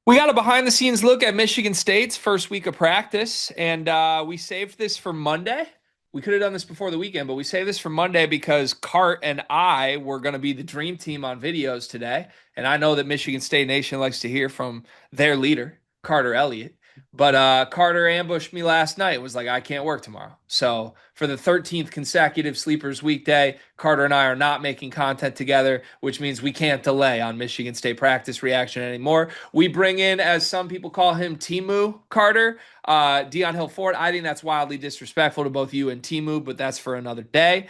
We got a behind the scenes look at Michigan State's first week of practice, and we saved this for Monday. We could have done this before the weekend, but we saved this for Monday because Cart and I were going to be the dream team on videos today. And I know that Michigan State Nation likes to hear from their leader, Carter Elliott. But Carter ambushed me last night. Was like, I can't work tomorrow. So for the 13th consecutive Sleepers weekday, Carter and I are not making content together, which means we can't delay on Michigan State practice reaction anymore. We bring in, as some people call him, Timu Carter, Dion Hill Ford. I think that's wildly disrespectful to both you and Timu, but that's for another day.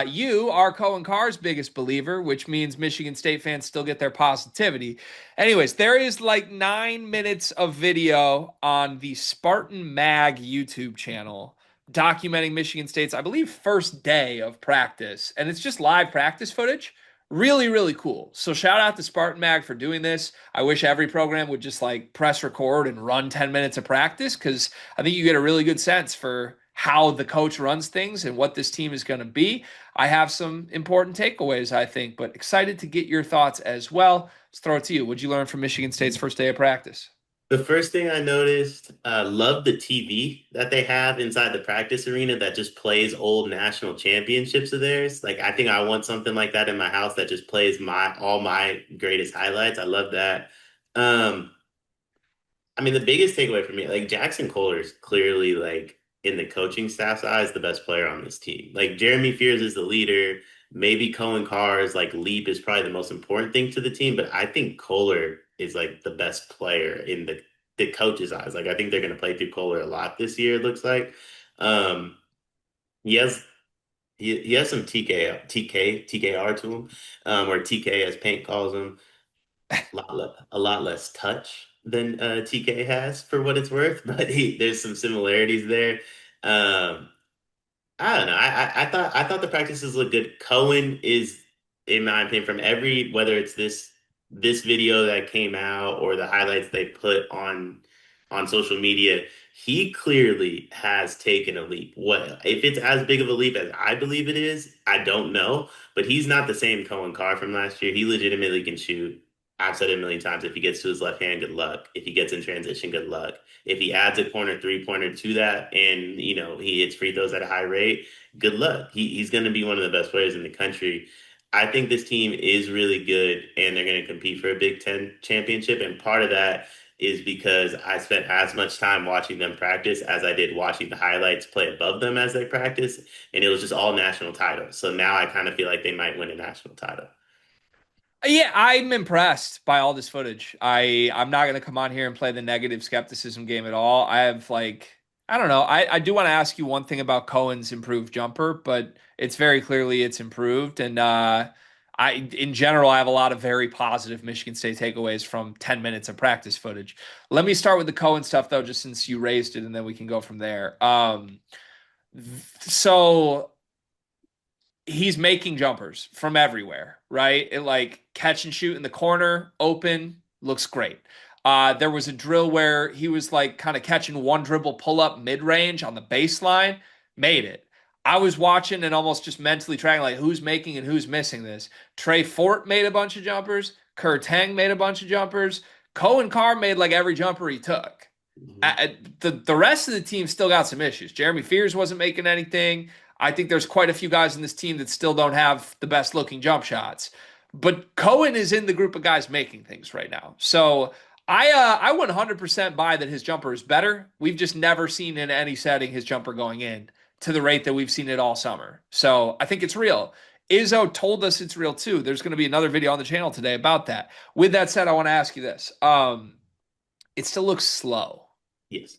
You are Coen Carr's biggest believer, which means Michigan State fans still get their positivity. Anyways, there is like 9 minutes of video on the Spartan Mag YouTube channel documenting Michigan State's, I believe, first day of practice. And it's just live practice footage. Really, really cool. So shout out to Spartan Mag for doing this. I wish every program would just like press record and run 10 minutes of practice because I think you get a really good sense for how the coach runs things and what this team is going to be. I have some important takeaways, I think, but excited to get your thoughts as well. Let's throw it to you. What'd you learn from Michigan State's first day of practice? The first thing I noticed, love the TV that they have inside the practice arena that just plays old national championships of theirs. Like I think I want something like that in my house that just plays my all my greatest highlights. I love that. Um, I mean, the biggest takeaway for me, like Jackson Kohler is clearly like in the coaching staff's eyes, the best player on this team. Like Jeremy Fears is the leader. Maybe Coen Carr's like leap is probably the most important thing to the team, but I think Kohler is like the best player in the coach's eyes. Like I think they're going to play through Kohler a lot this year. It looks like. Um, he has he has some TKR to him, or TK as Paint calls him a lot less touch than TK has for what it's worth, but there's some similarities there. Um, I don't know. I thought the practices look good. Cohen is, in my opinion, from every whether it's this video that came out or the highlights they put on social media, he clearly has taken a leap. What if it's as big of a leap as I believe it is? I don't know, but he's not the same Cohen Carr from last year. He legitimately can shoot. I've said it a million times. If he gets to his left hand, good luck. If he gets in transition, good luck. If he adds a corner three-pointer to that and he hits free throws at a high rate, good luck. He's going to be one of the best players in the country. I think this team is really good and they're going to compete for a Big Ten championship. And part of that is because I spent as much time watching them practice as I did watching the highlights play above them as they practice. And it was just all national titles. So now I kind of feel like they might win a national title. Yeah, I'm impressed by all this footage. I'm not gonna come on here and play the negative skepticism game at all. I have like I don't know. I do want to ask you one thing about Cohen's improved jumper, but it's very clearly it's improved. And I in general I have a lot of very positive Michigan State takeaways from 10 minutes of practice footage. Let me start with the Cohen stuff though, just since you raised it, and then we can go from there. So he's making jumpers from everywhere, right? It like catch and shoot in the corner, open, looks great. There was a drill where he was like kind of catching one dribble pull up mid range on the baseline, made it. I was watching and almost just mentally tracking like who's making and who's missing this. Trey Fort made a bunch of jumpers. Kerr Tang made a bunch of jumpers. Cohen Carr made like every jumper he took. Mhm. The rest of the team still got some issues. Jeremy Fears wasn't making anything. I think there's quite a few guys in this team that still don't have the best looking jump shots. But Cohen is in the group of guys making things right now. So I 100% buy that his jumper is better. We've just never seen in any setting his jumper going in to the rate that we've seen it all summer. So I think it's real. Izzo told us it's real too. There's going to be another video on the channel today about that. With that said, I want to ask you this. It still looks slow. Yes.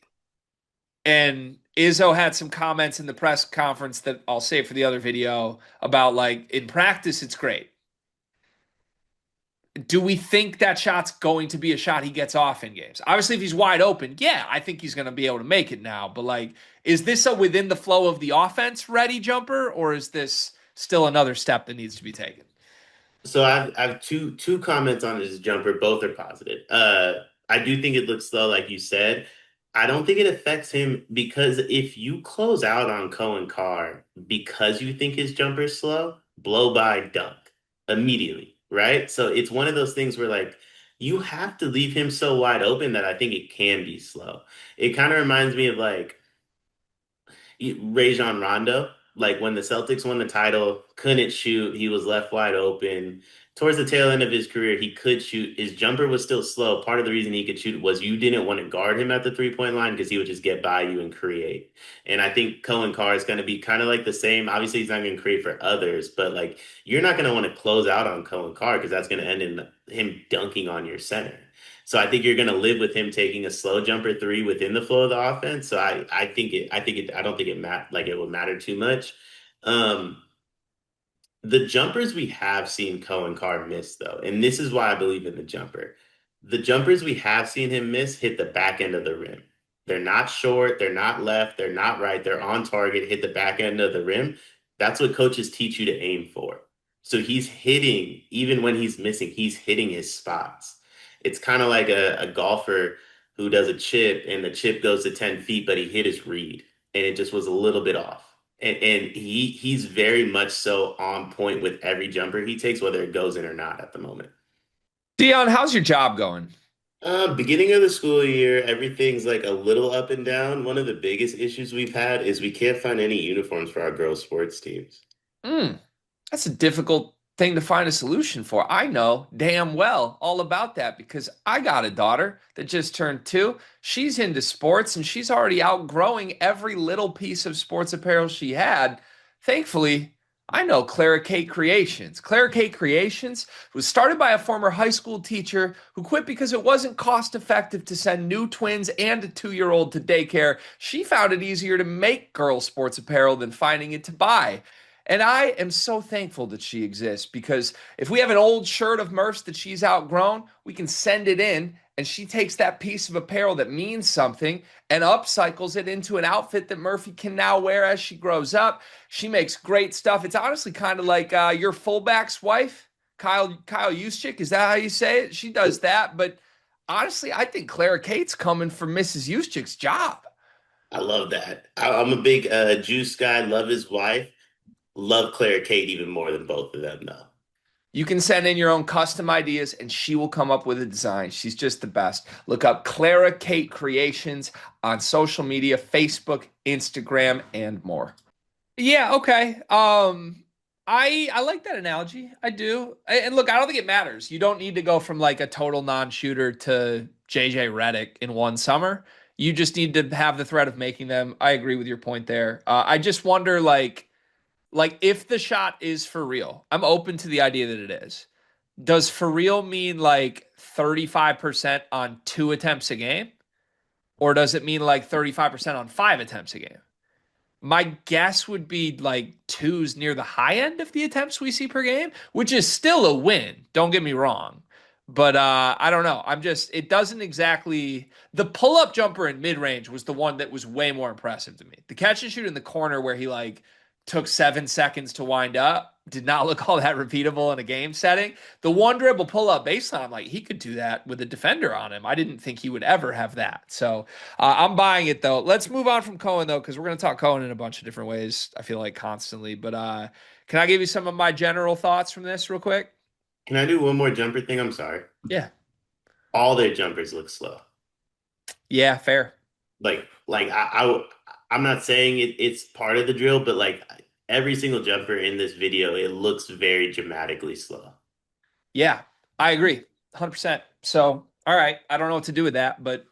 And Izzo had some comments in the press conference that I'll save for the other video about like in practice, it's great. Do we think that shot's going to be a shot he gets off in games? Obviously, if he's wide open, yeah, I think he's going to be able to make it now. But like, is this a within the flow of the offense ready jumper, or is this still another step that needs to be taken? So I have two comments on this jumper. Both are positive. I do think it looks slow, like you said. I don't think it affects him because if you close out on Cohen Carr because you think his jumper's slow, blow by dunk immediately, right? So it's one of those things where like you have to leave him so wide open that I think it can be slow. It kind of reminds me of like Rajon Rondo, like when the Celtics won the title, couldn't shoot. He was left wide open. Towards the tail end of his career, he could shoot. His jumper was still slow. Part of the reason he could shoot was you didn't want to guard him at the 3-point line because he would just get by you and create. And I think Coen Carr is going to be kind of like the same. Obviously, he's not going to create for others, but like you're not going to want to close out on Coen Carr because that's going to end in him dunking on your center. So I think you're going to live with him taking a slow jumper three within the flow of the offense. So I don't think it will matter too much. Um, the jumpers we have seen Cohen Carr miss though, and this is why I believe in the jumper. The jumpers we have seen him miss hit the back end of the rim. They're not short, they're not left, they're not right, they're on target, hit the back end of the rim. That's what coaches teach you to aim for. So he's hitting, even when he's missing, he's hitting his spots. It's kind of like a golfer who does a chip and the chip goes to 10 feet, but he hit his read and it just was a little bit off. And he's very much so on point with every jumper he takes, whether it goes in or not at the moment. Dion, how's your job going? Beginning of the school year, everything's like a little up and down. One of the biggest issues we've had is we can't find any uniforms for our girls' sports teams. Mm, that's a difficult thing to find a solution for. I know damn well all about that because I got a daughter that just turned 2. She's into sports and she's already outgrowing every little piece of sports apparel she had. Thankfully, I know Clara Kate Creations. Clara Kate Creations was started by a former high school teacher who quit because it wasn't cost effective to send new twins and a 2-year-old to daycare. She found it easier to make girls' sports apparel than finding it to buy. And I am so thankful that she exists because if we have an old shirt of Murph's that she's outgrown, we can send it in and she takes that piece of apparel that means something and upcycles it into an outfit that Murphy can now wear as she grows up. She makes great stuff. It's honestly kind of like your fullback's wife, Kyle Juszczyk. Is that how you say it? She does that. But honestly, I think Clara Kate's coming for Mrs. Juszczyk's job. I love that. I'm a big Juice guy, love his wife, love Claire Kate even more than both of them, though. You can send in your own custom ideas and she will come up with a design. She's just the best. Look up Clara Kate Creations on social media, Facebook, Instagram, and more. Yeah, okay. I like that analogy. I do. And look, I don't think it matters. You don't need to go from like a total non-shooter to JJ Redick in one summer. You just need to have the threat of making them. I agree with your point there. I just wonder like if the shot is for real. I'm open to the idea that it is. Does for real mean like 35% on 2 attempts a game? Or does it mean like 35% on 5 attempts a game? My guess would be like 2's near the high end of the attempts we see per game, which is still a win. Don't get me wrong. But I don't know. It doesn't exactly. The pull up jumper in mid range was the one that was way more impressive to me. The catch and shoot in the corner where he like took 7 seconds to wind up did not look all that repeatable in a game setting. The one dribble pull up baseline, I'm like, he could do that with a defender on him. I didn't think he would ever have that. So I'm buying it though. Let's move on from Cohen though, because we're going to talk Cohen in a bunch of different ways. I feel like constantly. But can I give you some of my general thoughts from this real quick? Can I do one more jumper thing? I'm sorry. Yeah. All their jumpers look slow. Yeah, fair. I'm not saying it's part of the drill, but like every single jumper in this video, it looks very dramatically slow. Yeah, I agree. 100%. So, all right. I don't know what to do with that, but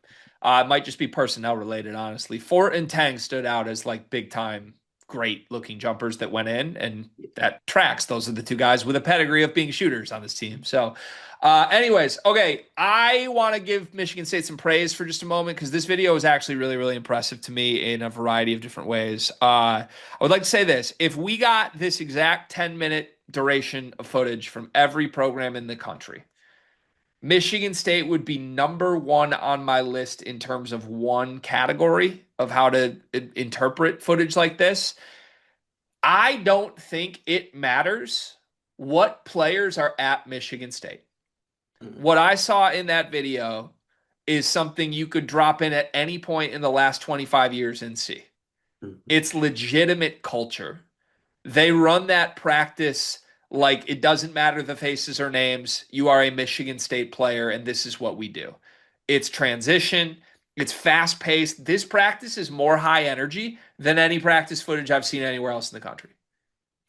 it might just be personnel related, honestly. Fort and Tang stood out as like big time, great looking jumpers that went in, and that tracks. Those are the 2 guys with a pedigree of being shooters on this team. So, anyways, okay. I want to give Michigan State some praise for just a moment because this video is actually really, really impressive to me in a variety of different ways. I would like to say this. If we got this exact 10-minute duration of footage from every program in the country, Michigan State would be number 1 on my list in terms of one category of how to interpret footage like this. I don't think it matters what players are at Michigan State. What I saw in that video is something you could drop in at any point in the last 25 years and see. Mhm. It's legitimate culture. They run that practice Like, it doesn't matter the faces or names. You are a Michigan State player, and this is what we do. It's transition. It's fast paced. This practice is more high energy than any practice footage I've seen anywhere else in the country.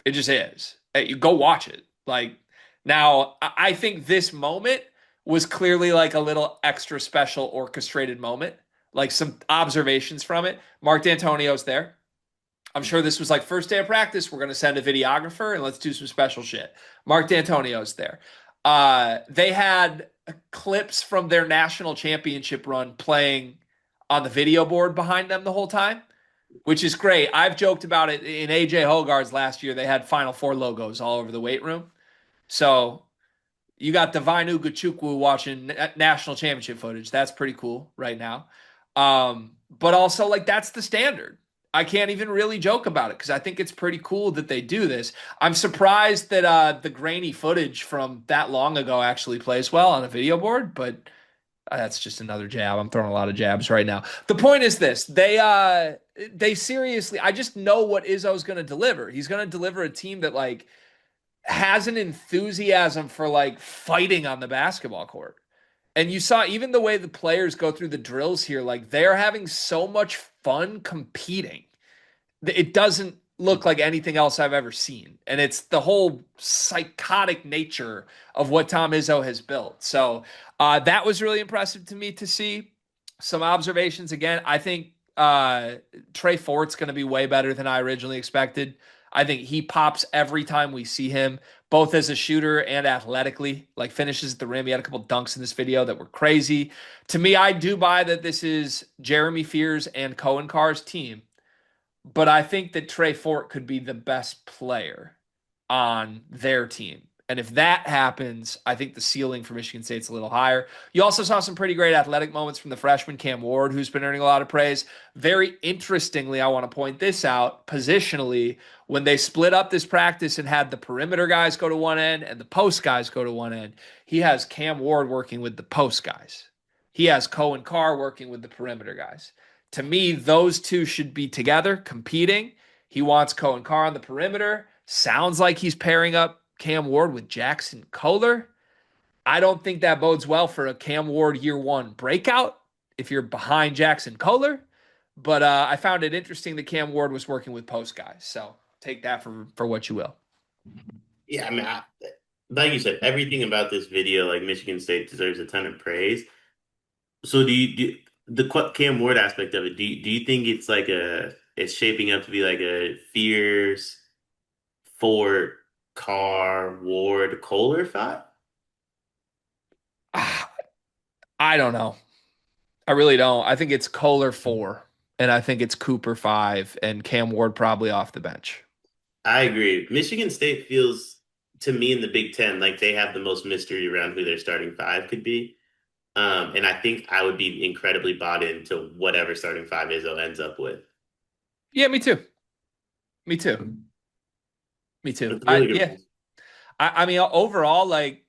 It just is. Hey, you go watch it. Like, now, I think this moment was clearly like a little extra special orchestrated moment, like some observations from it. Mark D'Antonio's there. I'm sure this was like first day of practice. We're going to send a videographer and let's do some special shit. Mark D'Antonio's there. They had clips from their national championship run playing on the video board behind them the whole time, which is great. I've joked about it in AJ Hogarth's last year. They had Final Four logos all over the weight room. So you got Divine Ugochukwu watching national championship footage. That's pretty cool right now. But also, like, that's the standard. I can't even really joke about it because I think it's pretty cool that they do this. I'm surprised that the grainy footage from that long ago actually plays well on a video board, but that's just another jab. I'm throwing a lot of jabs right now. The point is this: they seriously. I just know what Izzo's going to deliver. He's going to deliver a team that like has an enthusiasm for like fighting on the basketball court. And you saw even the way the players go through the drills here, like they're having so much fun competing. It doesn't look like anything else I've ever seen. And it's the whole psychotic nature of what Tom Izzo has built. So that was really impressive to me to see. Some observations again. I think Trey Fort's going to be way better than I originally expected. I think he pops every time we see him, both as a shooter and athletically, like finishes at the rim. He had a couple dunks in this video that were crazy. To me, I do buy that this is Jeremy Fears and Coen Carr's team, but I think that Trey Fort could be the best player on their team. And if that happens, I think the ceiling for Michigan State's a little higher. You also saw some pretty great athletic moments from the freshman Cam Ward, who's been earning a lot of praise. Very interestingly, I want to point this out positionally, when they split up this practice and had the perimeter guys go to one end and the post guys go to one end, he has Cam Ward working with the post guys. He has Coen Carr working with the perimeter guys. To me, those two should be together competing. He wants Coen Carr on the perimeter. Sounds like he's pairing up Cam Ward with Jackson Kohler. I don't think that bodes well for a Cam Ward year one breakout if you're behind Jackson Kohler. But I found it interesting that Cam Ward was working with post guys. So take that for what you will. Yeah, I mean, like you said, everything about this video, like Michigan State deserves a ton of praise. So the Cam Ward aspect of it, do you think it's like it's shaping up to be like a Fierce, Ford, Carr, Ward, Kohler fight? I don't know. I really don't. I think it's Kohler 4, and I think it's Cooper 5, and Cam Ward probably off the bench. I agree. Michigan State feels to me in the Big Ten like they have the most mystery around who their starting five could be. And I think I would be incredibly bought into whatever starting five Izzo ends up with. Yeah, me too. Me too. Me too. It's really good. I mean, overall, like,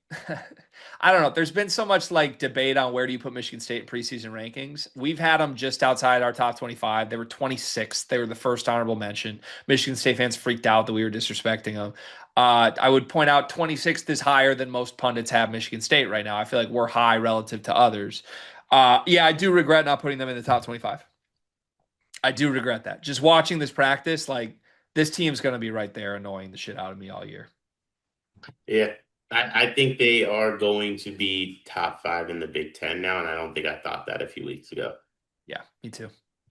I don't know. There's been so much like debate on where do you put Michigan State in preseason rankings. We've had them just outside our top 25. They were 26th. They were the first honorable mention. Michigan State fans freaked out that we were disrespecting them. I would point out 26th is higher than most pundits have Michigan State right now. I feel like we're high relative to others. Yeah, I do regret not putting them in the top 25. I do regret that. Just watching this practice, like, this team's going to be right there annoying the shit out of me all year. Yeah. I think they are going to be top five in the Big Ten now, and I don't think I thought that a few weeks ago. Yeah, me too.